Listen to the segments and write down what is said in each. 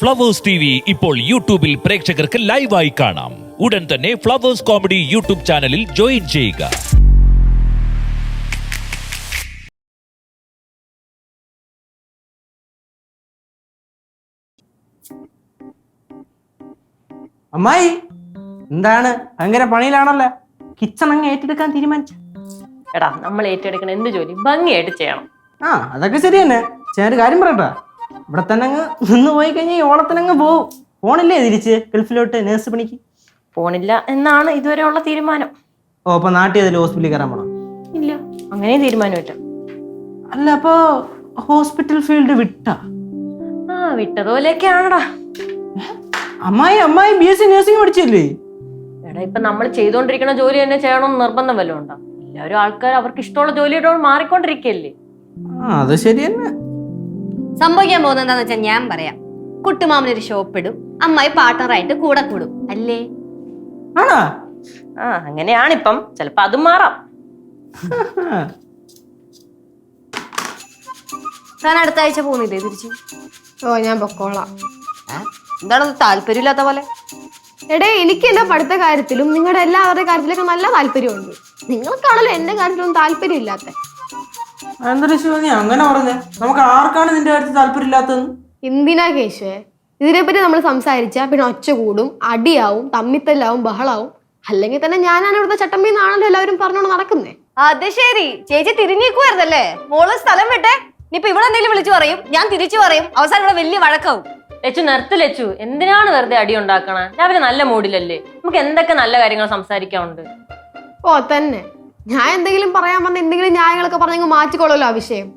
Flowers TV ഇപ്പോൾ യൂട്യൂബിൽ പ്രേക്ഷകർക്ക് ലൈവായി കാണാം. ഉടൻ തന്നെ ഫ്ലവേഴ്സ് കോമഡി യൂട്യൂബ് ചാനലിൽ ജോയിൻ ചെയ്യുക. അമ്മായി എന്താണ് ഭയങ്കര പണിയിലാണല്ലോ? കിച്ചൺ അങ്ങ് ഏറ്റെടുക്കാൻ തീരുമാനിച്ച? എടാ, നമ്മൾ ഏറ്റെടുക്കണ എന്ത് ജോലി ഭംഗിയായിട്ട് ചെയ്യണം. അതൊക്കെ ശരി തന്നെ. ഞാൻ ഒരു കാര്യം പറയട്ടാ, ഇവിടെ തന്നെ അങ്ങ് നിന്ന് പോയി കഴിഞ്ഞാൽ ഓണത്തിനങ്ങ് പോവും. പോണില്ലേ തിരിച്ച് ഗൾഫിലോട്ട് നേഴ്സ് പണിക്ക്? പോണില്ല എന്നാണ് ഇതുവരെ ഉള്ള തീരുമാനം. ഓ, അപ്പൊ നാട്ടിൽ ഏതെങ്കിലും ഹോസ്പിറ്റലിൽ കയറാൻ പോണം? ഇല്ല, അങ്ങനെയും തീരുമാനമില്ല. അല്ല, അപ്പൊ ഹോസ്പിറ്റൽ ഫീൽഡ് വിട്ടാ? വിട്ടതുപോലെയൊക്കെ ആണടാ. അമ്മായി BSc നഴ്സിംഗ് പഠിച്ചില്ലേ? എടാ, ഇപ്പൊ നമ്മൾ ചെയ്തോണ്ടിരിക്കുന്ന ജോലി തന്നെ ചെയ്യണമെന്ന് നിർബന്ധം വല്ലതും ഉണ്ടോ? എല്ലാവരും ആൾക്കാർ അവർക്ക് ഇഷ്ടമുള്ള ജോലിയുടെ മാറിക്കൊണ്ടിരിക്കല്ലേ. അത് ശരി തന്നെ. സംഭവിക്കാൻ പോകുന്നത് എന്താന്ന് വെച്ചാൽ ഞാൻ പറയാം. കുട്ടുമാമനൊരു ഷോപ്പ് ഇടും, അമ്മായി പാർട്ണറായിട്ട് കൂടെ കൂടും അല്ലേ? ആണോ? അങ്ങനെയാണിപ്പം. ചിലപ്പോ അതും മാറാം. താൻ അടുത്ത ആഴ്ച പോകുന്നില്ലേ തിരിച്ചു? ഓ, ഞാൻ പൊക്കോളാം. എന്താണത് താല്പര്യമില്ലാത്ത പോലെ? എടേ, എനിക്ക് എന്റെ പഠിത്ത കാര്യത്തിലും നിങ്ങളുടെ എല്ലാവരുടെ കാര്യത്തിലൊക്കെ നല്ല താല്പര്യമുണ്ട്. നിങ്ങൾക്കാണല്ലോ എന്റെ കാര്യത്തിലൊന്നും താല്പര്യം ഇല്ലാത്ത. എന്തൊരു ശിവനി അങ്ങനെ പറഞ്ഞ? നമുക്ക് ആർക്കാണ് നിന്റെ കാര്യത്തിൽ താല്പര്യമില്ലാത്തതെന്ന്? എന്തിനാ കേശുവേ? ഇതിനെപ്പറ്റി നമ്മൾ സംസാരിച്ചാ പിന്നെ ഒച്ച കൂടും, അടിയാവും, തമ്മിത്തല്ലാവും, ബഹളാവും. അല്ലെങ്കിൽ തന്നെ ഞാനാണ് ഇവിടുത്തെ ചട്ടമ്പിന്നാണല്ലോ എല്ലാവരും പറഞ്ഞോണ്ട് നടക്കുന്നേ. അത് ശരി, ചേച്ചി തിരിഞ്ഞേക്കുവായിരുന്നല്ലേ? മോള് സ്ഥലം വിട്ടെ. ഇനിയിപ്പൊ ഇവിടെ എന്തെങ്കിലും വിളിച്ചു പറയും, ഞാൻ തിരിച്ചു പറയും, അവസാനം ഇവിടെ വലിയ വഴക്കാവും. ലച്ചു, നിർത്ത് ലച്ചു. എന്തിനാണ് വെറുതെ അടി ഉണ്ടാക്കണേ? രാവിലെ നല്ല മൂഡിലല്ലേ? നമുക്ക് എന്തൊക്കെ നല്ല കാര്യങ്ങൾ സംസാരിക്കാനുണ്ട്. ഓ തന്നെ, ഞാൻ എന്തെങ്കിലും പറയാൻ വന്ന എന്തെങ്കിലും ന്യായങ്ങളൊക്കെ പറഞ്ഞങ്ങ് മാറ്റിക്കൊള്ളല്ലോ ആ വിഷയം.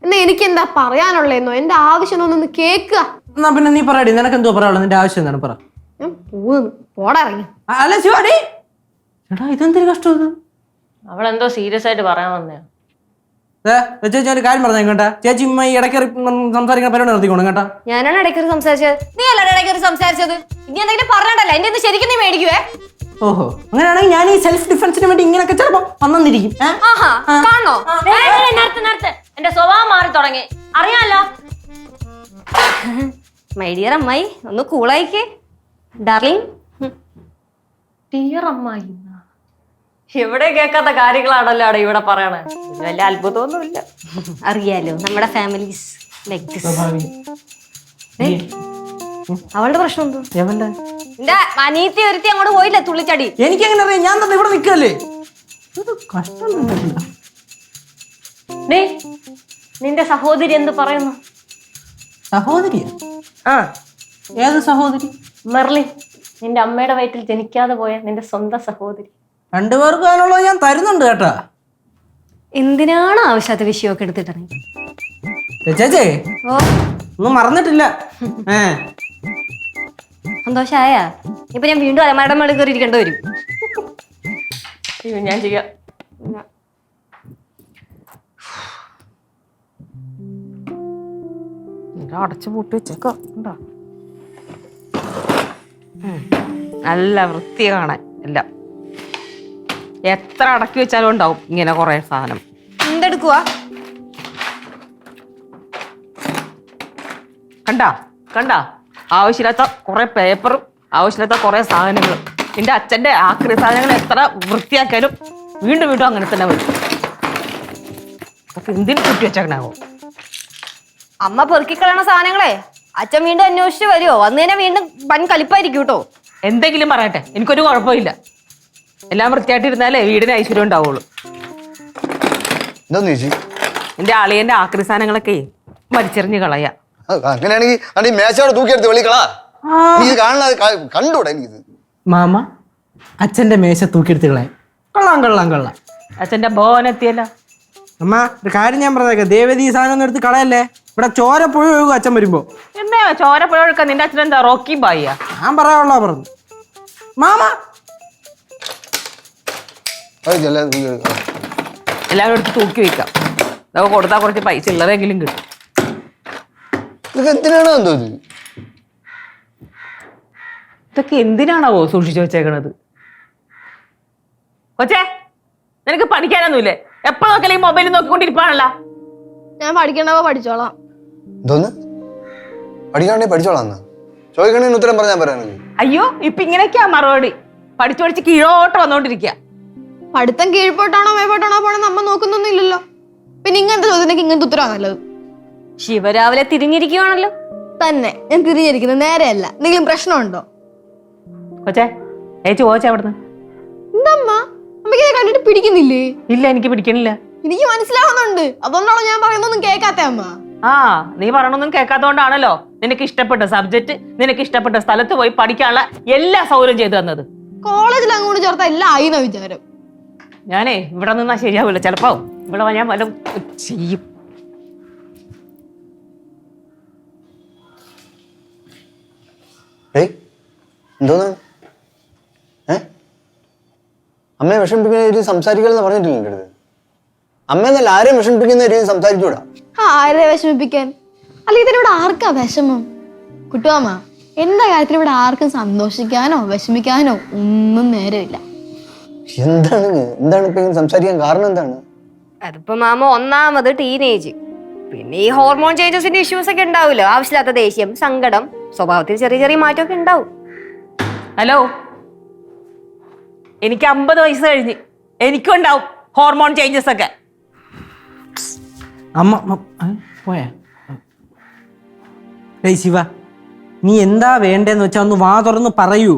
എന്നാ എനിക്ക് എന്താ പറയാനുള്ളതെന്നോ, എന്റെ ആവശ്യം ഒന്ന് കേക്കുക. എന്നാ പിന്നെ നീ പറയടി, നിനക്ക് എന്തോ പറയാനുള്ളത്? നിന്റെ ആവശ്യം എന്താണ്? പറ. ഞാൻ പോന്നു, പോടാ ഇറങ്ങി. അല്ല ശിവാടി, എടാ ഇതെന്തൊരു കഷ്ടം ഇത്. അവളെന്തോ സീരിയസ് ആയിട്ട് പറയാൻ വന്നേ. ചേച്ചി ഒരു കാര്യം പറഞ്ഞ കേട്ടാ. ചേച്ചി ഈ ഇടയ്ക്ക് സംസാരിക്കുന്ന പരിപാടി നിർത്തിക്കോണം കേട്ടാ. ഞാനാണ് ഇടയ്ക്കൊരു സംസാരിച്ചത്, നീ അല്ലാതെ ഇടയ്ക്കൊരു സംസാരിച്ചത്. ഇനി എന്തെങ്കിലും പറഞ്ഞിട്ടല്ല എന്റെ ഇത് ശരിക്കും നീ മേടിക്കുവേ. ഓഹോ, അങ്ങനെയാണെങ്കിൽ ഞാൻ ഈ സെൽഫ് ഡിഫൻസിന് വേണ്ടി ഇങ്ങനെയൊക്കെ ചിലപ്പോ വന്നിരിക്കും. കാണോ? എന്റെ സ്വഭാവം മാറി തുടങ്ങി, അറിയാലോ. മൈ ഡിയർ അമ്മായി, ഒന്ന് കൂളായിക്കേ ഡാർലിംഗ്. ഡിയർ അമ്മായി എവിടെ കേൾക്കാത്ത കാര്യങ്ങളാണല്ലോ അവിടെ ഇവിടെ പറയണേ. വലിയ അത്ഭുതമൊന്നുമില്ല. അറിയാലോ, നമ്മുടെ ഫാമിലീസ് ലൈക്ക് ദിസ്. അവളുടെ പ്രശ്നം എന്തോ? എന്റെ അനീത്തി ഒരുത്തി അങ്ങോട്ട് പോയില്ലേ തുള്ളിച്ചടി? എനിക്ക് എങ്ങനെ അറിയാം? ഞാൻ തന്നെ ഇവിടെ നിൽക്കല്ലേ. കഷ്ടം. നിന്റെ സഹോദരി എന്ത് പറയുന്നു? സഹോദരിയാ? ഏത് സഹോദരി? മെർലിൻ, നിന്റെ അമ്മയുടെ വയറ്റിൽ ജനിക്കാതെ പോയ നിന്റെ സ്വന്തം സഹോദരി. രണ്ടുപേർക്കും അതിനുള്ളത് ഞാൻ തരുന്നുണ്ട് കേട്ടാ. എന്തിനാണ് ആവശ്യത്തെ വിഷയമൊക്കെ എടുത്തിട്ടുണ്ടെങ്കിൽ? ചേച്ചേ ഒന്നും മറന്നിട്ടില്ല. സന്തോഷായ? ഇപ്പൊ ഞാൻ വീണ്ടും അലമാരുടെ മേളിൽ കയറി ഇരിക്കേണ്ടി വരും. ഞാൻ ചെയ്യാം. അടച്ചു പൂട്ടി വെച്ചേക്കോ. നല്ല വൃത്തി കാണാൻ എല്ലാം. എത്ര അടക്കി വെച്ചാലും ഉണ്ടാവും ഇങ്ങനെ കുറെ സാധനം. എന്തെടുക്കുവാ? കണ്ടാ ആവശ്യമില്ലാത്ത കുറെ പേപ്പറും ആവശ്യമില്ലാത്ത കുറെ സാധനങ്ങളും. നിന്റെ അച്ഛന്റെ ആക്രി സാധനങ്ങൾ എത്ര വൃത്തിയാക്കിയാലും വീണ്ടും വീണ്ടും അങ്ങനെ തന്നെ വരും. അതൊക്കെ എന്തിനു കുട്ടി വെച്ചേക്കണാവോ? അമ്മ പെറുക്കിക്കളയണ സാധനങ്ങളെ അച്ഛൻ വീണ്ടും അന്വേഷിച്ച് വരുമോ? വന്നു കഴിഞ്ഞാൽ വീണ്ടും വൻ കലിപ്പായിരിക്കും കേട്ടോ. എന്തെങ്കിലും പറയട്ടെ, എനിക്കൊരു കുഴപ്പമില്ല. എല്ലാം വൃത്തിയായിട്ടിരുന്നാലേ വീടിന് ഐശ്വര്യം ഉണ്ടാവുള്ളൂ. എന്റെ അളിയന്റെ ആക്രി സാധനങ്ങളൊക്കെ വലിച്ചെറിഞ്ഞ് കളയാ. അങ്ങനെയാണെങ്കിൽ മേശയോടെ തൂക്കിയെടുത്ത് വെളിക്കളാ. കണ്ടൂടെ എനിക്കിത്? മാമ അച്ഛന്റെ മേശ തൂക്കിയെടുത്ത് കളയാം. കൊള്ളാം. അച്ഛന്റെ ഭവനെത്തിയല്ല. അമ്മ ഒരു കാര്യം ഞാൻ പറഞ്ഞേക്കാം, ദേവതി ഈ സാധനം ഒന്നും എടുത്ത് കളയല്ലേ. ഇവിടെ ചോര പുഴ ഒഴുകും അച്ഛൻ വരുമ്പോ. എന്താ ചോര പുഴ ഒഴുക്കാൻ? നിന്റെ അച്ഛൻ എന്താ റോക്കി ബായിയാ? ഞാൻ പറയാനുള്ള പറഞ്ഞു. മാമ എല്ലാവരും എടുത്ത് തൂക്കി വെക്കാം. അതൊക്കെ കൊടുത്താൽ കുറച്ച് പൈസ ഉള്ളതെങ്കിലും കിട്ടും. ഇതൊക്കെ എന്തിനാണാവോ സൂക്ഷിച്ചു വെച്ചേക്കണത്? കൊച്ചേ, നിനക്ക് പഠിക്കാനൊന്നുമില്ലേ? എപ്പോ നോക്കിയാലും ഈ മൊബൈലിൽ നോക്കിക്കൊണ്ടിരിപ്പാണല്ലോ. ഞാൻ പഠിക്കണ്ടവ പഠിച്ചോളാം. പഠിക്കാണ്ടേ പഠിച്ചോളാം. ചോദിക്കണേന് ഉത്തരം പറഞ്ഞാൽ പറയാനെങ്കിൽ. അയ്യോ ഇപ്പൊ ഇങ്ങനെയൊക്കെയാ മറുപടി. പഠിച്ചു പഠിച്ച് കീഴോട്ട് വന്നോണ്ടിരിക്കുക. പഠിത്തം കീഴ്പോട്ടാണോ മേപ്പോട്ടാണോ പോണെന്ന് അമ്മ നോക്കുന്നൊന്നും ഇല്ലല്ലോ. പിന്നെ ഇങ്ങനത്തെ ചോദ്യത്തിനൊക്കെ ഇങ്ങനത്തെ ഉത്തരവാ നല്ലത്. ശിവ രാവിലെ തിരിഞ്ഞിരിക്കുവാണല്ലോ. തന്നെ ഞാൻ തിരിഞ്ഞിരിക്കുന്നത് നേരെയല്ല. എന്തെങ്കിലും പ്രശ്നമുണ്ടോ? കൊച്ചേ ഏച്ചി പോച്ചേ അവിടുന്ന്. എന്തമ്മ അമ്മയ്ക്ക് കണ്ടിട്ട് പിടിക്കുന്നില്ലേ? ഇല്ല എനിക്ക് പിടിക്കണില്ല. എനിക്ക് മനസ്സിലാവുന്നുണ്ട്. അതുകൊണ്ടാണോ ഞാൻ പറയുന്നൊന്നും കേൾക്കാത്ത അമ്മ? ആ നീ പറയണൊന്നും കേൾക്കാത്തോണ്ടാണല്ലോ നിനക്ക് ഇഷ്ടപ്പെട്ട സബ്ജക്ട് നിനക്ക് ഇഷ്ടപ്പെട്ട സ്ഥലത്ത് പോയി പഠിക്കാനുള്ള എല്ലാ സൗകര്യം ചെയ്തു തന്നത്. കോളേജിൽ അങ്ങോട്ട് ചേർത്ത എല്ലാം ആയിന്ന വിചാരം. ഞാനേ ഇവിടെ നിന്നാ ശരിയാവില്ല. ചിലപ്പോ ഇവിടെ ഞാൻ വല്ലതും ചെയ്യും. എന്തോന്ന് അമ്മയെ വിഷമിപ്പിക്കുന്ന രീതി സംസാരിക്കലെന്ന് പറഞ്ഞിട്ടില്ല എൻ്റെ അടുത്ത്. അമ്മയെന്നല്ല ആരെയും വിഷമിപ്പിക്കുന്ന രീതി സംസാരിച്ചൂടാ. ആരെ വിഷമിപ്പിക്കാൻ? അല്ല ഇതിലൂടെ ആർക്കാ വിഷമം? കുട്ടുവാമ എന്താ കാര്യത്തിൽ ഇവിടെ ആർക്കും സന്തോഷിക്കാനോ വിഷമിക്കാനോ ഒന്നും നേരമില്ല. എന്താണ് ഇപ്പൊ ഇങ്ങനെ സംസാരിക്കാൻ കാരണം എന്താണ്? അതിപ്പോ മാമ ഒന്നാമത് ടീനേജ്, പിന്നെ ഈ ഹോർമോൺ ചേഞ്ചസിന്റെ ഇഷ്യൂസ് ഒക്കെ ഉണ്ടാവുമല്ലോ. ആവശ്യമില്ലാത്ത ദേഷ്യം, സങ്കടം, സ്വഭാവത്തിൽ ചെറിയ ചെറിയ മാറ്റമൊക്കെ ഉണ്ടാവും. ഹലോ എനിക്ക് 50 വയസ്സ് കഴിഞ്ഞ് എനിക്കും ഉണ്ടാവും ഹോർമോൺ ചേഞ്ചസ് ഒക്കെ. അമ്മ പോയാ? ഏയ് ശിവ, നീ എന്താ വേണ്ടേന്ന് വെച്ചാ ഒന്ന് വാ തുറന്ന് പറയൂ.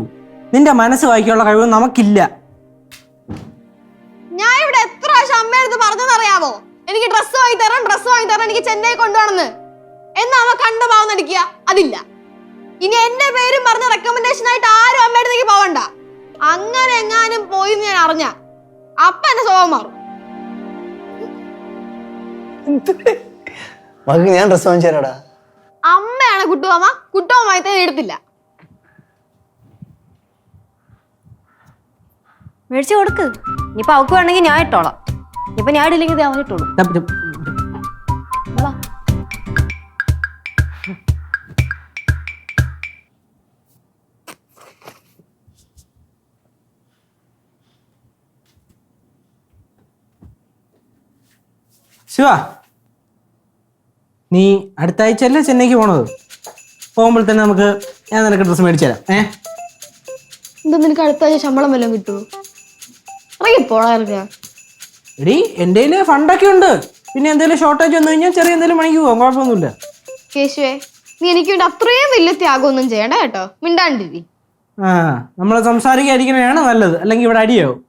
നിന്റെ മനസ്സ് വായിക്കാനുള്ള കഴിവ് നമുക്കില്ല. ഞാൻ ഇവിടെ എത്ര പ്രാവശ്യം അമ്മയെടുത്ത് പറഞ്ഞതറിയാവോ? എനിക്ക് ഡ്രസ്സ് വാങ്ങി തരാൻ എനിക്ക് ചെന്നൈ കൊണ്ടുപോകണമെന്ന്. എന്നാ അമ്മ കണ്ട പാവം നടിക്കുക? അതില്ല. ഇനി എന്റെ പേരും പറഞ്ഞ റെക്കമെൻഡേഷൻ ആയിട്ട് ആരും അമ്മയടുത്തേക്ക് പോവണ്ട. അങ്ങനെ എങ്ങാനും പോയി ഞാൻ അറിഞ്ഞ അപ്പ എന്റെ സ്വഭാവം മാറും. മകൾക്ക് ഞാൻ ഡ്രസ് വാങ്ങിച്ചു തരാടാ. അമ്മയാണ് കുട്ടുവാമ, കുട്ടുവാമായി തന്നെ എടുത്തില്ല. മേടിച്ചു കൊടുക്ക്. ഇനിയിപ്പൊ അവക്ക് വേണമെങ്കിൽ ഞാൻ ഇട്ടോളാം. ഇപ്പൊ ഞാൻ ഇടില്ലെങ്കിൽ അവൻ ഇട്ടോളൂ. ശിവ, നീ അടുത്ത ആഴ്ചയല്ലേ ചെന്നൈക്ക് പോണത്? പോകുമ്പോൾ തന്നെ ഞാൻ നിനക്ക് ഡ്രസ്സ് മേടിച്ചു തരാം. എന്താ നിനക്ക് അടുത്ത ആഴ്ച ശമ്പളം വല്ലതും കിട്ടുമോ? ഇറങ്ങിപ്പോളാ. എടീ എൻ്റെ കയ്യിൽ ഫണ്ടൊക്കെ ഉണ്ട്. പിന്നെ എന്തെങ്കിലും ഷോർട്ടേജ് വന്നു കഴിഞ്ഞാൽ ചെറിയ എന്തെങ്കിലും പണിക്ക് പോകാം, കുഴപ്പമൊന്നുമില്ല. കേശുവേ, നീ എനിക്ക് വേണ്ടി അത്രയും വലിയ ത്യാഗമൊന്നും ചെയ്യണ്ട കേട്ടോ. മിണ്ടാണ്ടിരി. നമ്മൾ സംസാരിക്കാതിരിക്കണതാണ് നല്ലത്, അല്ലെങ്കിൽ ഇവിടെ അടിയാവും.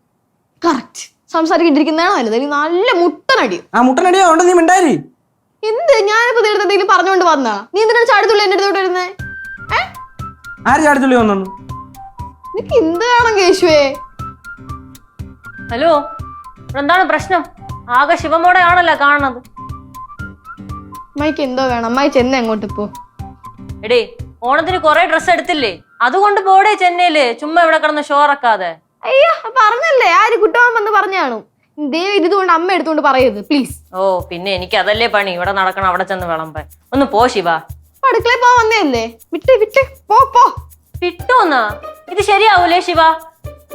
കറക്റ്റ്. സംസാരിക്കിട്ടിരിക്കുന്നതാണ് നല്ലത്. എനിക്ക് നല്ല മുട്ടനടി. ആ മുട്ടനടിയോ ഉണ്ട്, നീ മിണ്ടാരി. എന്ത് ഞാനിപ്പോ നേരത്തെ എന്തെങ്കിലും പറഞ്ഞുകൊണ്ട് വന്നാ? നീ എന്തിനാണ് ചാടിത്തുള്ളി എന്റെ അടുത്തോട്ട് വരുന്നേ? ആര് ചാടിത്തുള്ളി വന്നു? നിനക്ക് എന്ത് വേണം കേശുവേ? ഹലോ, എന്താണ് പ്രശ്നം? ആകെ ശിവമോടെ ആണല്ലോ കാണുന്നത്. അമ്മായിക്ക് എന്തോ വേണം? അമ്മായി ചെന്നൈ അങ്ങോട്ട് പോ. എടേ, ഓണത്തിന് കൊറേ ഡ്രസ്സ് എടുത്തില്ലേ? അതുകൊണ്ട് പോടേ ചെന്നൈയില്. ചുമ്മാ ഇവിടെ കിടന്ന് ഷോ ഇറക്കാതെ. അയ്യോ പറഞ്ഞല്ലേ, ആര് കുട്ടവാൻ വന്ന് പറഞ്ഞാണു. ദൈവം ഇതുകൊണ്ട് അമ്മ എടുത്തോണ്ട് പറയരുത് പ്ലീസ്. ഓ പിന്നെ എനിക്ക് അതല്ലേ പണി, ഇവിടെ നടക്കണം, അവിടെ ചെന്ന് വിളമ്പ. ഒന്ന് പോ ശിവ. അടുക്കളയിൽ പോവാൻ വന്നേല്ലേ? വിട്ട് പോ. വിട്ടോന്നാ? ഇത് ശരിയാവൂലേ ശിവ?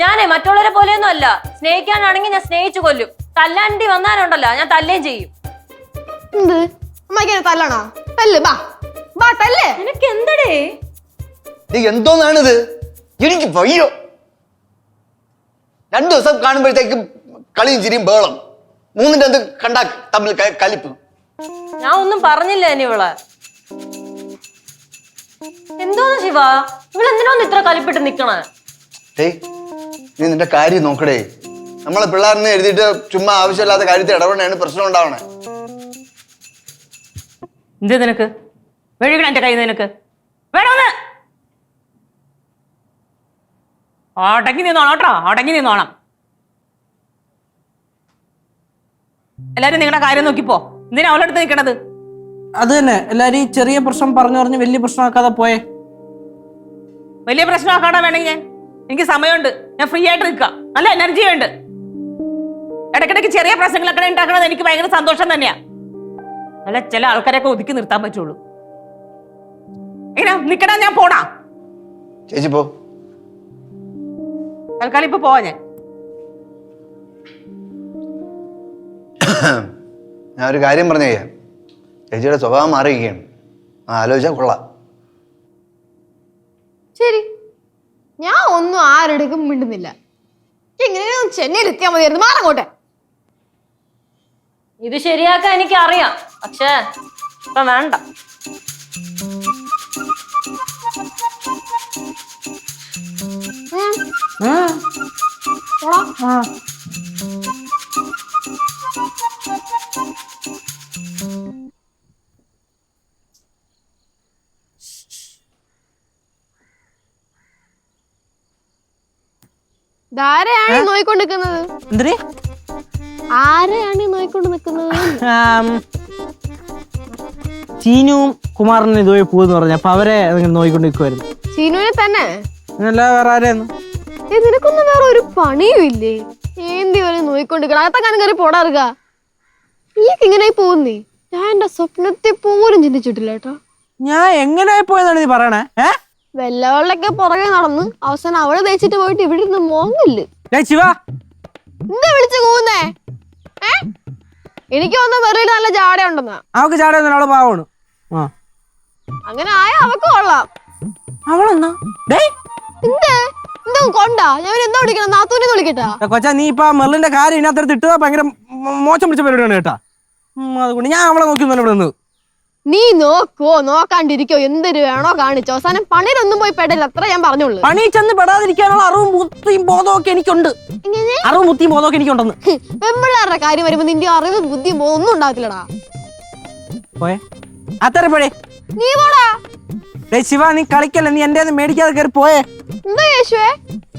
ഞാനേ മറ്റുള്ളവരെ പോലെയൊന്നും അല്ല. സ്നേഹിക്കാനാണെങ്കിൽ ഞാൻ സ്നേഹിച്ചു കൊല്ലും. തല്ലാണ്ടി വന്നാലുണ്ടല്ലോ ഞാൻ തല്ലേം ചെയ്യും. എന്ത് അമ്മയ്ക്ക് എന്നെ തല്ലണോ? തല്ല് ബാ തല്ല്. നിനക്ക് എന്തടേ? എന്തോന്നാണിത്? എനിക്ക് വയ്യോ. 2 ദിവസം കാണുമ്പോഴത്തേക്കും കളിയും ചിരിയും ബേളം. 3ന്റെ അത് കണ്ടാ തമ്മിൽ കലിപ്പ്. ഞാൻ ഒന്നും പറഞ്ഞില്ല ഇനി ഇവളെ. എന്തോന്ന് ശിവ, ഇവളെന്തിനൊന്നും ഇത്ര കലിപ്പിട്ട് നിക്കണേ? നീ നിന്റെ കാര്യം നോക്കടേ. നമ്മളെ പിള്ളേരിനെ എഴുതിയിട്ട് ചുമ്മാ ആവശ്യമില്ലാത്ത കാര്യത്തിൽ ഇടപെടാണ് പ്രശ്നം ഉണ്ടാവണേ. എന്ത് നിനക്ക് വെഴുകണ എന്റെ കയ്യിൽ നിനക്ക് വേണമെന്ന്? അടങ്ങി നിന്നോണോട്ടോ, അടങ്ങി നിന്നോണം. എല്ലാരും നിങ്ങളുടെ കാര്യം നോക്കിപ്പോ. എന്തിനാ അവളുടെ അടുത്ത് നിൽക്കണത്? അത് തന്നെ, എല്ലാരും ഈ ചെറിയ പ്രശ്നം പറഞ്ഞു വലിയ പ്രശ്നമാക്കാതെ പോയേ. വലിയ പ്രശ്നമാക്കാടാ വേണമെങ്കിൽ എനിക്ക് സമയമുണ്ട്. ഞാൻ ഫ്രീ ആയിട്ട് നിൽക്കാം. നല്ല എനർജി ഉണ്ട്. ഇടയ്ക്കിടയ്ക്ക് ചെറിയ പ്രശ്നങ്ങളൊക്കെ ഉണ്ടാക്കണത് എനിക്ക് ഭയങ്കര സന്തോഷം തന്നെയാ. അല്ല ചില ആൾക്കാരെയൊക്കെ ഒതുക്കി നിർത്താൻ പറ്റുള്ളൂ. എങ്ങനെ നിക്കടാ, ഞാൻ പോടാ. ചേച്ചി പോ. തൽക്കാലം ഇപ്പൊ പോവാ. ഞാൻ ഒരു കാര്യം പറഞ്ഞു കഴിയാം. ചേച്ചിയുടെ സ്വഭാവം മാറിയിരിക്കുകയാണ്. ആലോചിച്ചാൽ കൊള്ളാം. ശരി, ഞാൻ ഒന്നും ആരെടുക്കും മിണ്ടുന്നില്ല. ഇങ്ങനെ ചെന്നൈയിൽ എത്തിയാൽ മതിയായിരുന്നു. മാറങ്ങോട്ടെ. ഇത് ശരിയാക്കാൻ എനിക്ക് അറിയാം, പക്ഷേ ഇപ്പൊ വേണ്ട. ആരെയാണ് നോയിക്കൊണ്ട് നിൽക്കുന്നത്? എന്തിന്? ആരെയാണ് നോയിക്കൊണ്ട് നിൽക്കുന്നത്? ചീനുവും കുമാറിനും ഇതുവഴി പോവെന്ന് പറഞ്ഞു. അപ്പൊ അവരെ നോയിക്കൊണ്ട് നിൽക്കുമായിരുന്നു. ചീനുവിനെ തന്നെ? അല്ല, വേറെ ആരെയായിരുന്നു? നിനക്കൊന്നും വേറെ ഒരു പണിയും ഇല്ലേ? ഏന്തി വരെ നോയിക്കൊണ്ടിരിക്കണം. അകത്തൊക്കെ കയറി പോടാറുക. നീക്ക് ഇങ്ങനെ പോകുന്നേ? ഞാൻ എന്റെ സ്വപ്നത്തെ പോലും ചിന്തിച്ചിട്ടില്ല കേട്ടോ. ഞാൻ എങ്ങനെ പോയെന്നാണ് നീ പറയണേ? വെള്ളവെള്ളൊക്കെ പുറകെ നടന്ന് അവസാനം അവിടെ തേച്ചിട്ട് പോയിട്ട് ഇവിടെ ഇരുന്ന് മോങ്ങില്ലേ? ശിവ, എന്താ വിളിച്ചു കൂന്നേ? എനിക്ക് തോന്നുന്നു വെറുതെ നല്ല ജാട ഉണ്ടെന്നാ. അവക്ക് ചാടൊന്നും അവള് പാവാണ്. അങ്ങനെ ആയ അവക്ക് കൊള്ളാം. അവളെന്നാ എന്താ കൊണ്ടാ? ഞാൻ എന്താ വിളിക്കണം? നാത്തൂനെ വിളിക്കട്ടാ? കൊച്ചാ, നീ ഇപ്പൊ മെർലിന്റെ കാര്യം ഇതിനകത്ത് ഇട്ടതാ ഭയങ്കര മോശം പിടിച്ച പരിപാടിയാണ് കേട്ടാ. അതുകൊണ്ട് ഞാൻ അവളെ നോക്കിയൊന്നുമല്ല ഇവിടെ നിന്ന്. നീ നോക്കോ നോക്കാണ്ടിരിക്കോ എന്തൊരു വേണോ കാണിച്ചോ. അവസാനം പണിയിലൊന്നും പോയി പെടില്ല. അത്ര ഞാൻ പറഞ്ഞുള്ളൂ. പണി ചെന്ന് പെടാതിരിക്കാനുള്ള അറിവും ബുദ്ധിയും ബോധമൊക്കെ എനിക്കുണ്ട്. അറിവും ബുദ്ധിയും ബോധമൊക്കെ എനിക്കുണ്ടെന്ന്. പെമ്പിള്ളാരുടെ കാര്യം വരുമ്പോ നിന്റെ അറിവും ബുദ്ധിയും ഒന്നും ഉണ്ടാകത്തില്ലടാ. പോയെ അത്തരപ്പഴേ നീ പോടാ. ശിവ, നീ കളിക്കല്ലേ, നീ എന്റെ മേടിക്കാതെ കയറി പോയേ. എന്താ യേശുവേ,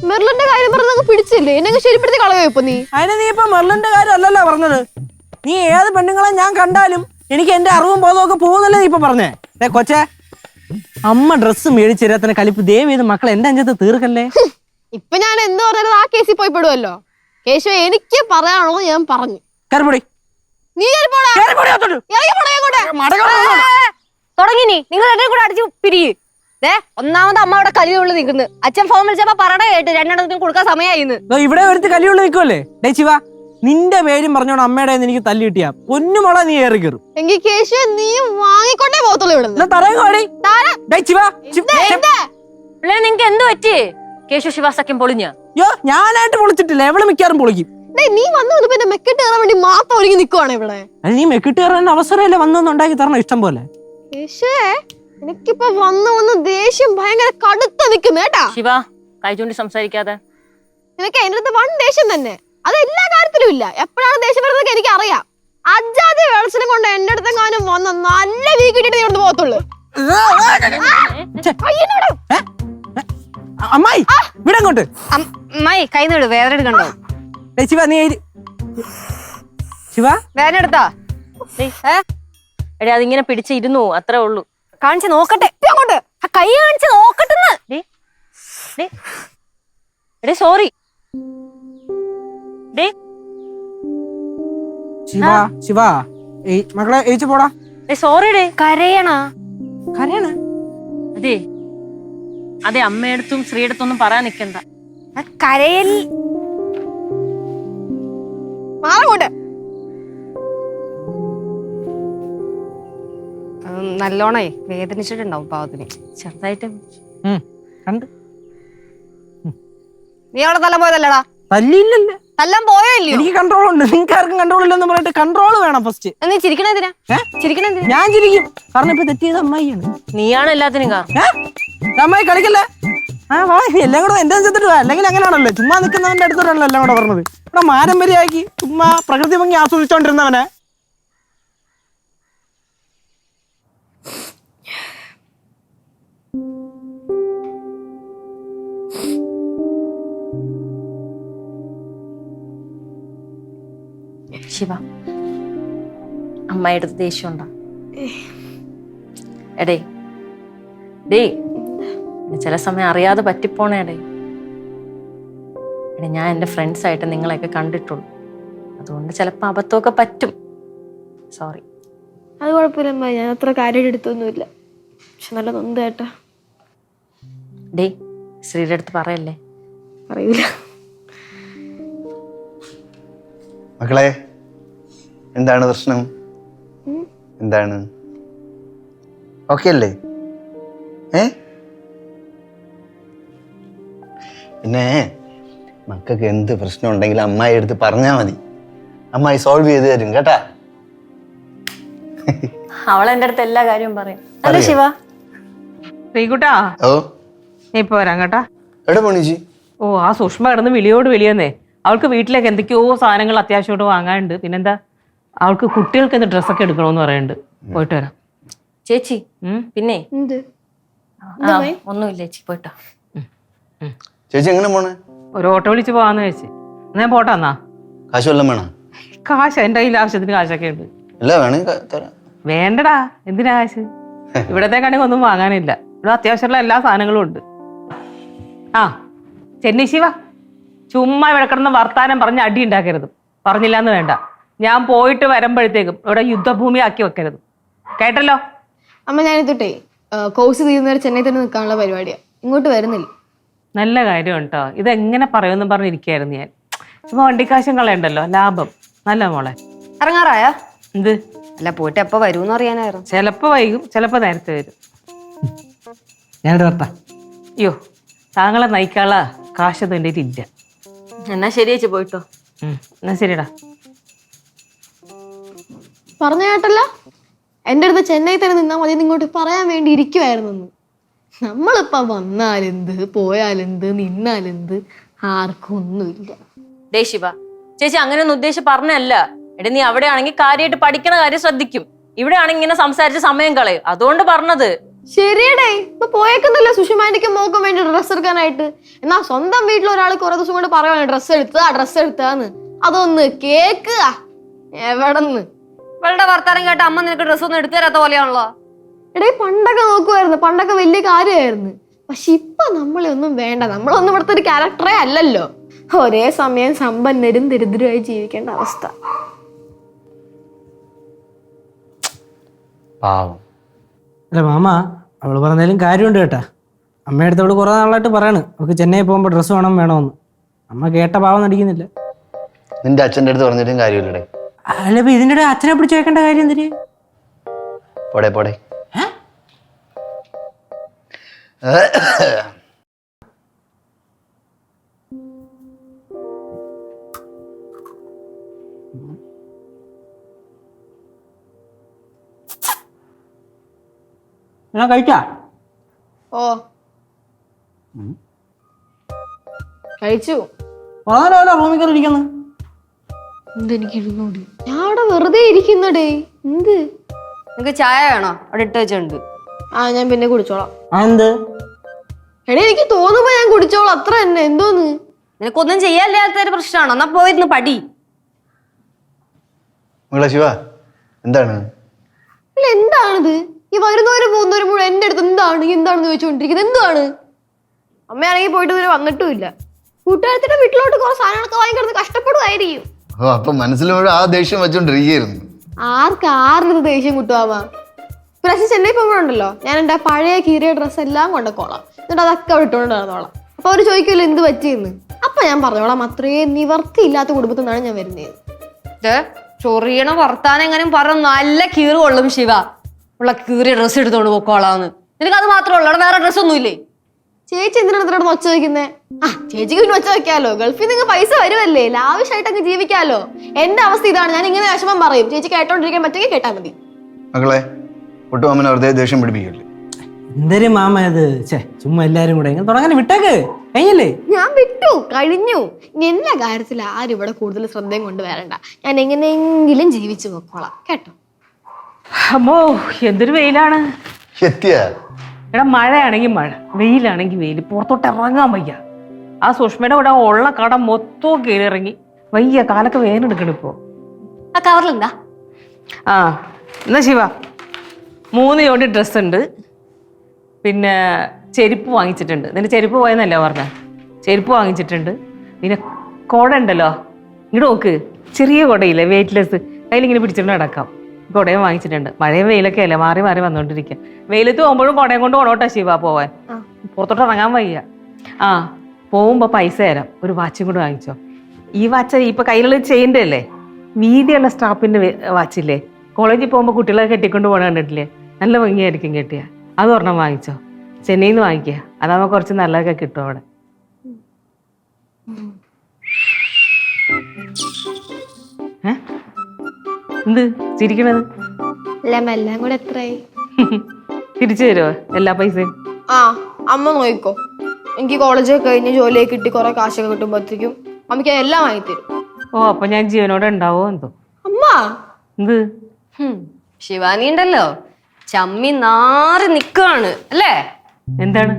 മെർലിന്റെ കാര്യം പറഞ്ഞ പിടിച്ചില്ലേ? എന്നെ ശരിപ്പെടുത്തി കളയോ ഇപ്പൊ നീ? അതിന് നീ ഇപ്പൊ മെർലിന്റെ കാര്യം അല്ലല്ലോ പറഞ്ഞത്. നീ ഏത് പെണ്ണുങ്ങളെ ഞാൻ കണ്ടാലും എനിക്ക് എന്റെ അറിവും ബോധവും ഒക്കെ പോകുന്നല്ലേ നീ ഇപ്പൊ പറഞ്ഞേ. കൊച്ചേ, അമ്മ ഡ്രസ്സ് മേടിച്ചിരത്തിന് കലിപ്പ് ദയവ് ചെയ്ത് മക്കളെ എന്റെ അഞ്ചത്ത് തീർക്കല്ലേ. ഇപ്പൊ ഞാൻ എന്ത് പറഞ്ഞാലും ആ കേസിൽ പോയി പെടുവല്ലോ. യേശുവേ, എനിക്ക് പറയാനുള്ളത് ഞാൻ പറഞ്ഞു. കയറിപ്പൊടി. നീ തുടങ്ങി നീ. നിങ്ങൾ രണ്ടും കൂടെ അടിച്ചു പിരിയ്. ഒന്നാമത് അമ്മ അവിടെ കലിയുള്ള നിൽക്കുന്നു. അച്ഛൻ ഫോൺ വിളിച്ചപ്പോ പറയണ കേട്ട് രണ്ടെണ്ണത്തിനും കൊടുക്കാൻ സമയമായിന്ന്. ഇവിടെ ഒരുത്ത് കലിയുള്ള നിൽക്കുമല്ലേ. ഡേ ശിവ, നിന്റെ പേരും പറഞ്ഞോണ്ട് അമ്മയുടെ എനിക്ക് തല്ലി കിട്ടിയാ പൊന്നുമോളെ നീ ഏറി കയറും. എങ്കിൽ കേശു നീ വാങ്ങിക്കൊണ്ടേ പോകത്തുള്ളൂ ഇവിടെ. നിങ്ങക്ക് എന്ത് പറ്റി? കേശു ശിവാസഖ്യം പൊളിഞ്ഞ? ഞാനായിട്ട് പൊളിച്ചിട്ടില്ല, എവിടെ മിക്കാറും പൊളിക്കും. നീ വന്നു പിന്നെ മെക്കിട്ട് കയറാൻ വേണ്ടി മാത്രം ഒരുങ്ങി നിൽക്കുവാണ് ഇവിടെ. നീ മെക്കിട്ട് കയറാൻ അവസരമല്ലേ വന്നൊന്നുണ്ടാക്കി തരണം ഇഷ്ടം പോലെ. കേശുവേ, എനിക്കിപ്പോ വന്ന് ദേഷ്യം ഭയങ്കര കടുത്ത നിൽക്കുന്നു കേട്ടാ. ശിവ, കൈ ചൂണ്ടി സംസാരിക്കാതെ. നിനക്ക് എന്റെ അടുത്ത് വൺ ദേഷ്യം തന്നെ. അത് എല്ലാ കാര്യത്തിലും ഇല്ല. എപ്പോഴാണ് ദേഷ്യം വരുന്നത് എനിക്ക് അറിയാം. അജാതി വെളിച്ചനെ കൊണ്ട് എന്റെ അടുത്തെങ്ങാനും വന്ന് നല്ല വീക്ക് ഇട്ടിട്ട് നീ ഇവിടുന്ന് പോകത്തുള്ളൂ. അമ്മായി ഇവിടെ അങ്ങോട്ട്. അമ്മായി കൈ വിട്, വേദന എടുക്കണ്ടോ? ശിവ, നീ ശിവ വേദന എടുത്താ? എടേ, അതിങ്ങനെ പിടിച്ചിരുന്നു, അത്രേ ഉള്ളൂ. കാണിച്ച് നോക്കട്ടെ. അങ്ങോട്ട് കൈ കാണിച്ച് നോക്കട്ടെ. എടേ സോറി. ശിവ, ശിവ, മക്കളെ ഏച്ചു പോടാ. Sorry day. കരയണ അതെ അതെ, അമ്മയടുത്തും ശ്രീയടുത്തൊന്നും പറയാൻ നിക്കണ്ട. കരയൽ മാറങ്ങോട്ട്. നല്ലോണേ വേദനിച്ചിട്ടുണ്ടാവും പാവത്തിന്. ചെറുതായിട്ട് കണ്ട്. നീ അവിടെ തല്ല പോയതല്ലടാ. തല്ലില്ലല്ലേ, തല്ലാൻ പോയോ ഇല്ലയോ? എനിക്ക് കൺട്രോൾ ഉണ്ട്. നിങ്ങൾക്ക് ആർക്കും കൺട്രോൾ ഇല്ലെന്ന് പറഞ്ഞിട്ട് കൺട്രോൾ വേണം ഫസ്റ്റ്. നീ ചിരിക്കണെന്തിനാ? ചിരിക്കണെന്തിനാ? ഞാൻ ചിരിക്കും, കാരണം ഇപ്പൊ തെറ്റിയത് അമ്മായിയാണ്. നീയാണ് എല്ലാത്തിനും കാരണം. അമ്മായി കളിക്കല്ലേ. വാ, എല്ലാം കൂടെ എന്റെ അനുസരിച്ചിട്ട് വാ. അല്ലെങ്കിൽ അങ്ങനെയാണല്ലോ, ചുമ്മാ നിൽക്കുന്നവന്റെ അടുത്തോടാണല്ലോ എല്ലാം കൂടെ പറഞ്ഞത്. ഇവിടെ പാരമ്പര്യമാക്കി ചുമ്മാ പ്രകൃതി ഭംഗി ആസ്വദിച്ചോണ്ടിരുന്നവനെ. ശിവ, അമ്മയുടെ ദേഷ്യം ഉണ്ടോ? എടേ ചില സമയം അറിയാതെ പറ്റിപ്പോണേടേ. ഞാൻ എൻ്റെ ഫ്രണ്ട്സായിട്ട് നിങ്ങളെയൊക്കെ കണ്ടിട്ടുള്ളൂ, അതുകൊണ്ട് ചിലപ്പോൾ അബദ്ധമൊക്കെ പറ്റും. സോറി. അത് കുഴപ്പമില്ല, ഞാൻ അത്ര കാര്യം എടുത്തൊന്നുമില്ല. പക്ഷെ നല്ല നൊന്ത് കേട്ടാ. ശ്രീയുടെ അടുത്ത് പറയല്ലേ. അറിയില്ല. മക്കളെ, എന്താണ് പ്രശ്നം? എന്താണ്? ഓക്കെ അല്ലേ? പിന്നെ മക്കൾക്ക് എന്ത് പ്രശ്നം ഉണ്ടെങ്കിലും അമ്മായി എടുത്ത് പറഞ്ഞാൽ മതി, അമ്മായി സോൾവ് ചെയ്ത് തരും കേട്ടാ. അവൾ എന്റെ അടുത്ത് എല്ലാ കാര്യവും പറയും. അല്ലേ ശിവ? ശ്രീകുട്ടാ, ഓ നീ ഇപ്പൊ വരാം കേട്ടാ. എവിടെ പോണിച്ചി? ഓ, ആ സുഷ്മ കിടന്ന് വിളിയോട് വിളിയെന്നേ. അവൾക്ക് വീട്ടിലേക്ക് എന്തൊക്കെയോ സാധനങ്ങൾ അത്യാവശ്യമായിട്ട് വാങ്ങാനുണ്ട്. പിന്നെന്താ, അവൾക്ക് കുട്ടികൾക്ക് എന്ത് ഡ്രസ്സൊക്കെ എടുക്കണമെന്ന് പറയുന്നുണ്ട്. പോയിട്ട് വരാം. ചേച്ചി പിന്നെ എന്ത് ഒന്നുമില്ല ചേച്ചി, പോയിട്ടോ. ചേച്ചി എങ്ങനെ പോണേ? ഒരു ഓട്ടോ വിളിച്ച് പോവാന്ന് വെച്ച്. ഞാൻ പോട്ടെ എന്നാ. കാശ് വല്ലതും വേണം? കാശ് എൻ്റെ കയ്യിൽ ആവശ്യത്തിന് കാശൊക്കെ ഉണ്ട്. ഇല്ല വേണമെങ്കിൽ തരാം. വേണ്ടടാ, എന്തിനാ കാശ്? ഇവിടത്തേക്കാണെങ്കിൽ ഒന്നും വാങ്ങാനില്ല. ഇവിടെ അത്യാവശ്യമുള്ള എല്ലാ സാധനങ്ങളും ഉണ്ട്. ആ ചെന്നൈ ശിവ, ചുമ്മാ ഇവിടെ കിടന്ന് വർത്താനം പറഞ്ഞ് അടി ഉണ്ടാക്കരുത്. പറഞ്ഞില്ലാന്ന് വേണ്ട. ഞാൻ പോയിട്ട് വരുമ്പോഴത്തേക്കും ഇവിടെ യുദ്ധഭൂമി ആക്കി വെക്കരുത്, കേട്ടല്ലോ? അമ്മ ഞാനിതൊട്ടേ കോഴ്സ് തീരുന്നവരെ ചെന്നൈ തന്നെ നിൽക്കാനുള്ള പരിപാടിയാ, ഇങ്ങോട്ട് വരുന്നില്ല. നല്ല കാര്യം കേട്ടോ. ഇതെങ്ങനെ പറയുമെന്നും പറഞ്ഞിരിക്കുകയായിരുന്നു ഞാൻ. ചുമ്മാ വണ്ടിക്കാശം കളയണ്ടല്ലോ, ലാഭം. നല്ല മോളെ. ഇറങ്ങാറായ? എന്ത്? അല്ല, പോയിട്ട് എപ്പോ വരൂന്ന് അറിയാനായിരുന്നു. ചിലപ്പോ വൈകും, ചിലപ്പോ നേരത്തെ വരും. ഞാനിവിടെ വരട്ടാ. അയ്യോ, താങ്കളെ നയിക്കാനുള്ള കാശൊന്നും എൻ്റെ ഇല്ല. എന്നാ ശരി ചേച്ചി, പോയിട്ടോ. എന്നാ ശരിടാ. പറഞ്ഞ കേട്ടല്ല, എൻ്റെ അടുത്ത് ചെന്നൈ തന്നെ നിന്നാൽ മതി ഇങ്ങോട്ട് പറയാൻ വേണ്ടി ഇരിക്കുവായിരുന്നു. നമ്മളിപ്പോ വന്നാലെന്ത് പോയാലെന്ത് നിന്നാലെന്ത് ആർക്കും ഒന്നുമില്ല. ഡേ ശിവ, ചേച്ചി അങ്ങനെയൊന്നും ഉദ്ദേശിച്ച് പറഞ്ഞല്ല. എടി നീ അവിടെ ആണെങ്കിൽ കാര്യമായിട്ട് പഠിക്കണ കാര്യം ശ്രദ്ധിക്കും, ഇവിടെ ആണെങ്കിൽ ഇങ്ങനെ സംസാരിച്ച് സമയം കളയും, അതുകൊണ്ട് പറഞ്ഞത്. ശരിയടേ, ഇപ്പൊ പോയേക്കുന്നല്ലോ സുഷമാന്റിക്കും മോക്കും വേണ്ടി ഡ്രസ്സ് എടുക്കാനായിട്ട്. എന്നാ സ്വന്തം വീട്ടിൽ ഒരാൾ കുറെ ദിവസം കൊണ്ട് പറയുവാണ് ഡ്രസ്സ് എടുത്താന്ന്. അതൊന്ന് കേക്കുക എവിടെന്ന്? ഇവളുടെ വർത്താനം കേട്ട് അമ്മ നിനക്ക് ഡ്രസ്സ് ഒന്നും എടുത്തു തരാത്ത പോലെയാണല്ലോ. എടേ, പണ്ടൊക്കെ നോക്കുമായിരുന്നു, പണ്ടൊക്കെ വലിയ കാര്യമായിരുന്നു. പക്ഷെ ഇപ്പൊ നമ്മളെ ഒന്നും വേണ്ട, നമ്മളൊന്നും ഇവിടുത്തെ ഒരു ക്യാരക്ടറേ അല്ലല്ലോ. ഒരേ സമയം സമ്പന്നരും ദരിദ്രമായി ജീവിക്കേണ്ട അവസ്ഥ. പാവം. അല്ല മാമ, അവള് പറഞ്ഞാലും കാര്യമുണ്ട് കേട്ടാ. അമ്മയുടെ അടുത്ത് അവള് കുറെ നാളായിട്ട് പറയാണ് അവൾക്ക് ചെന്നൈ പോകുമ്പോൾ ഡ്രസ്സ് വേണമെന്ന്. അമ്മ കേട്ട പാവം നടിക്കുന്നില്ല. നിന്റെ അച്ഛൻ്റെ അടുത്ത് പറഞ്ഞിട്ടും കാര്യമില്ലടേ. അല്ല, ഇപ്പൊ ഇതിൻ്റെ ഇടയിൽ അച്ഛനെ പിടിച്ച് വെക്കേണ്ട കാര്യം എന്തിന്? പോടെ പോടെ. ഞാൻ കഴിച്ചാ? ഓ കഴിച്ചു. വളരെ റൂമിൽ കയറി ഇരിക്കുന്നു. എന്തെനിക്ക് ഇരുന്നോടി, ഞാൻ അവിടെ വെറുതെ ഇരിക്കുന്നടേ. എന്ത് നിനക്ക് ചായ വേണോ? അവിടെ ഇട്ട് വെച്ചിട്ടുണ്ട്. ആ, ഞാൻ പിന്നെ കുടിച്ചോളാം. എന്ത്? എടേ, എനിക്ക് തോന്നുമ്പോ ഞാൻ കുടിച്ചോളാം, അത്ര തന്നെ. എന്തോന്ന്? നിനക്കൊന്നും ചെയ്യാനില്ലാത്ത ഒരു പ്രശ്നമാണോ? എന്നാ പോയിരുന്നു പടി. മകളെ ശിവ, എന്താണ്? അല്ല, എന്താണിത്? ഈ വരുന്നവരും പോകുന്നവരും മുഴുവൻ എന്റെ അടുത്ത് എന്താണെന്ന് ചോദിച്ചുകൊണ്ടിരിക്കുന്നത്. എന്താണ്? അമ്മയാണെങ്കിൽ പോയിട്ട് ഇതുവരെ വന്നിട്ടും ഇല്ല. കൂട്ടുകാരത്തിന്റെ വീട്ടിലോട്ട് കുറെ സാധനങ്ങളൊക്കെ വാങ്ങിക്കിടന്ന് കഷ്ടപ്പെടുമായിരിക്കും. ഓ, അപ്പൊ മനസ്സിലൂടെ ആ ദേഷ്യം വെച്ചോണ്ടിരിക്കുകയായിരുന്നു. ആരുടെ ദേഷ്യം കിട്ടുവാ? പ്രാവശ്യം ചെന്നൈ പോകുമ്പോഴുണ്ടല്ലോ, ഞാൻ എൻ്റെ പഴയ കീറിയ ഡ്രസ്സ് എല്ലാം കൊണ്ടുക്കോളാം, എന്നിട്ട് അതൊക്കെ അവിടെ ഇട്ടുകൊണ്ട് നടന്നോളാം. അപ്പൊ അവര് ചോദിക്കുമല്ലോ എന്ത് പറ്റിയെന്ന്. അപ്പൊ ഞാൻ പറഞ്ഞോളാം, അത്രയും നിവർത്തി ഇല്ലാത്ത കുടുംബത്തിൽ നിന്നാണ് ഞാൻ വരുന്നത്. ചൊറിയണ വർത്താനം എങ്ങനെ പറഞ്ഞു നല്ല കീറ് കൊള്ളും ശിവ. ഉള്ള കീറിയ ഡ്രസ്സ് എടുത്തോണ്ട് പോക്കോളാന്ന്. നിനക്ക് അത് മാത്രമേ ഉള്ളൂ, അവിടെ വേറെ ഡ്രസ്സൊന്നും ഇല്ലേ? ചേച്ചി എന്തിനാണ് ഇത്രയോട് ഒച്ച വയ്ക്കുന്നത്? ആ, ചേച്ചിക്ക് പിന്നെ ഒച്ച വെക്കാലോ, ഗൾഫിൽ നിങ്ങൾ പൈസ വരുമല്ലേ, ലാവിഷായിട്ട് അങ്ങ് ജീവിക്കാലോ. എന്റെ അവസ്ഥ ഇതാണ്, ഞാൻ ഇങ്ങനെ വിഷമം പറയും. ചേച്ചി കേട്ടോണ്ടിരിക്കാൻ പറ്റുമെങ്കിൽ കേട്ടാ മതി. മകളെ, ഒട്ടും അമ്മനെ വെറുതെ ദേഷ്യം പിടിപ്പിക്കല്ലേ. എന്തൊരു മാമ ഇത്? ചുമ്മാ എല്ലാരും കൂടെ ഇങ്ങനെ തുടങ്ങാൻ വിട്ടേക്ക്, കഴിഞ്ഞല്ലേ? ഞാൻ വിട്ടു കഴിഞ്ഞു. ഇനി എല്ലാ കാര്യത്തിൽ ആരും ഇവിടെ കൂടുതൽ ശ്രദ്ധയും കൊണ്ട് വരണ്ട. ഞാൻ എങ്ങനെയെങ്കിലും ജീവിച്ചു നോക്കോളാം, കേട്ടോ? അമ്മോ, എന്തൊരു വെയിലാണ്. എത്തിയ എടാ, മഴയാണെങ്കിൽ മഴ, വെയിലാണെങ്കിൽ വെയിൽ, പുറത്തോട്ട് ഇറങ്ങാൻ വയ്യ. ആ സുഷ്മയുടെ കൂടെ ഉള്ള കട മൊത്തവും കയറിയിറങ്ങി വയ്യ, കാലൊക്കെ വേനെടുക്കണിപ്പോ. ആ കവറിലെന്താ? ആ എന്നാ ശിവ, 3 ജോഡി ഡ്രസ്സ് ഉണ്ട്, പിന്നെ ചെരുപ്പ് വാങ്ങിച്ചിട്ടുണ്ട്. നിന്റെ ചെരുപ്പ് പോയെന്നല്ലേ പറഞ്ഞ? ചെരുപ്പ് വാങ്ങിച്ചിട്ടുണ്ട്. പിന്നെ കുട ഉണ്ടല്ലോ, ഇങ്ങോട്ട് നോക്ക്, ചെറിയ കുടയില്ലേ, വെയിറ്റ്ലെസ്, കയ്യിലിങ്ങനെ പിടിച്ചിട്ട് നടക്കാം. കുടയും വാങ്ങിച്ചിട്ടുണ്ട്. മഴയും വെയിലൊക്കെ അല്ലേ, മാറി മാറി വന്നോണ്ടിരിക്കുക. വെയിലത്ത് പോകുമ്പോഴും കുടയും കൊണ്ട് പോണോട്ടാ ശിവ പോവാൻ, പുറത്തോട്ട് ഇറങ്ങാൻ വയ്യ. ആ, പോകുമ്പോ പൈസ തരാം, ഒരു വാച്ചും കൂടെ വാങ്ങിച്ചോ. ഈ വാച്ച് ഇപ്പൊ കയ്യിലുള്ള ചെയിൻ്റെ അല്ലേ, വീതിയുള്ള സ്ട്രാപ്പിന്റെ വാച്ചില്ലേ, കോളേജിൽ പോകുമ്പോൾ കുട്ടികളെ കെട്ടിക്കൊണ്ട് പോകണ കണ്ടിട്ടില്ലേ, നല്ല ഭംഗിയായിരിക്കും കെട്ടിയ. അത് ഒരെണ്ണം വാങ്ങിച്ചോ, ചെന്നൈയിൽ നിന്ന് വാങ്ങിക്കുക, അതാകുമ്പോൾ കുറച്ച് നല്ലതൊക്കെ കിട്ടും അവിടെ. എന്ത് ചിരിക്കണത്? എല്ലാം കൂടെ എത്രയായി? തിരിച്ചു തരുമോ എല്ലാ പൈസയും? ആ അമ്മ നോക്കിക്കോ. എനിക്ക് കോളേജൊക്കെ കഴിഞ്ഞ് ജോലിയൊക്കെ കിട്ടി കുറെ കാശൊക്കെ കിട്ടുമ്പോഴത്തേക്കും അമ്മയ്ക്ക് എല്ലാം വാങ്ങിത്തരും. ഓ അപ്പൊ ഞാൻ ജീവനോടെ ഉണ്ടാവോ എന്തോ. അമ്മ എന്ത്? ശിവാനി ഉണ്ടല്ലോ ചമ്മി നാറി നിക്കാണ് അല്ലേ? എന്താണ്?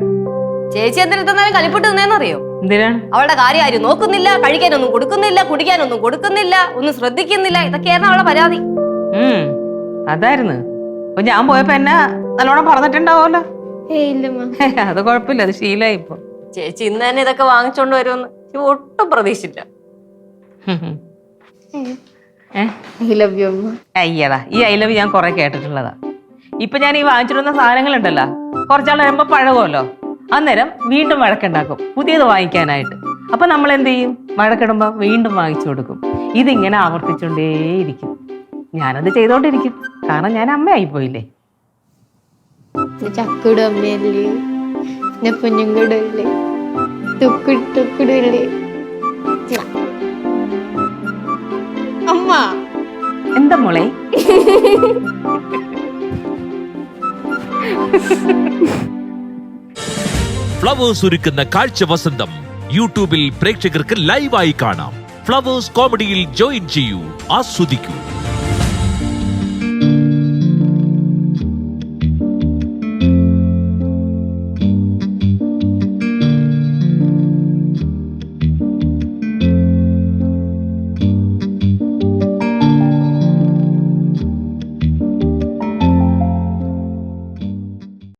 ചേച്ചി എന്തിനാലും കലിപ്പിട്ട് നിന്നേന്നറിയോ? എന്തിനാണ്? അവളുടെ കാര്യം ആരും നോക്കുന്നില്ല, കഴിക്കാനൊന്നും കൊടുക്കുന്നില്ല, കുടിക്കാനൊന്നും കൊടുക്കുന്നില്ല, ഒന്നും ശ്രദ്ധിക്കുന്നില്ല. ഇതൊക്കെയായിരുന്നു അവളുടെ പരാതി. അതായിരുന്നു. അപ്പൊ ഞാൻ പോയപ്പോ എന്നെ നല്ലോണം പറഞ്ഞിട്ടുണ്ടാവോല്ലോ. അത് കുഴപ്പമില്ല, അത് ശീലമായി ഇപ്പൊ. ചേച്ചി ഇന്ന് തന്നെ ഇതൊക്കെ വാങ്ങിച്ചോണ്ട് വരുമെന്ന് ശിവ ഒട്ടും പ്രതീക്ഷിച്ചില്ല. അയ്യടാ, ഈ ഐ ലവ് ഞാൻ കുറെ കേട്ടിട്ടുള്ളതാ. ഇപ്പൊ ഞാൻ ഈ വാങ്ങിച്ചിരുന്ന സാധനങ്ങളുണ്ടല്ലോ, കുറച്ചാൾ വരുമ്പോ പഴകുമല്ലോ, അന്നേരം വീണ്ടും വഴക്കുണ്ടാക്കും പുതിയത് വാങ്ങിക്കാനായിട്ട്. അപ്പൊ നമ്മൾ എന്ത് ചെയ്യും? വഴക്കിടുമ്പോ വീണ്ടും വാങ്ങിച്ചു കൊടുക്കും. ഇതിങ്ങനെ ആവർത്തിച്ചോണ്ടേയിരിക്കും. ഞാനത് ചെയ്തോണ്ടിരിക്കും, കാരണം ഞാൻ അമ്മയായി പോയില്ലേ. ചക്കട അമ്മയല്ലേ, പൊന്നുംകൂടല്ലേ, തുക്കിടല്ലേ അമ്മ. എന്താ മോളെ? ഫ്ലവേഴ്സ് ഒരുക്കുന്ന കാഴ്ച വസന്തം യൂട്യൂബിൽ പ്രേക്ഷകർക്ക് ലൈവായി കാണാം. ഫ്ലവേഴ്സ് കോമഡിയിൽ ജോയിൻ ചെയ്യൂ, ആസ്വദിക്കൂ.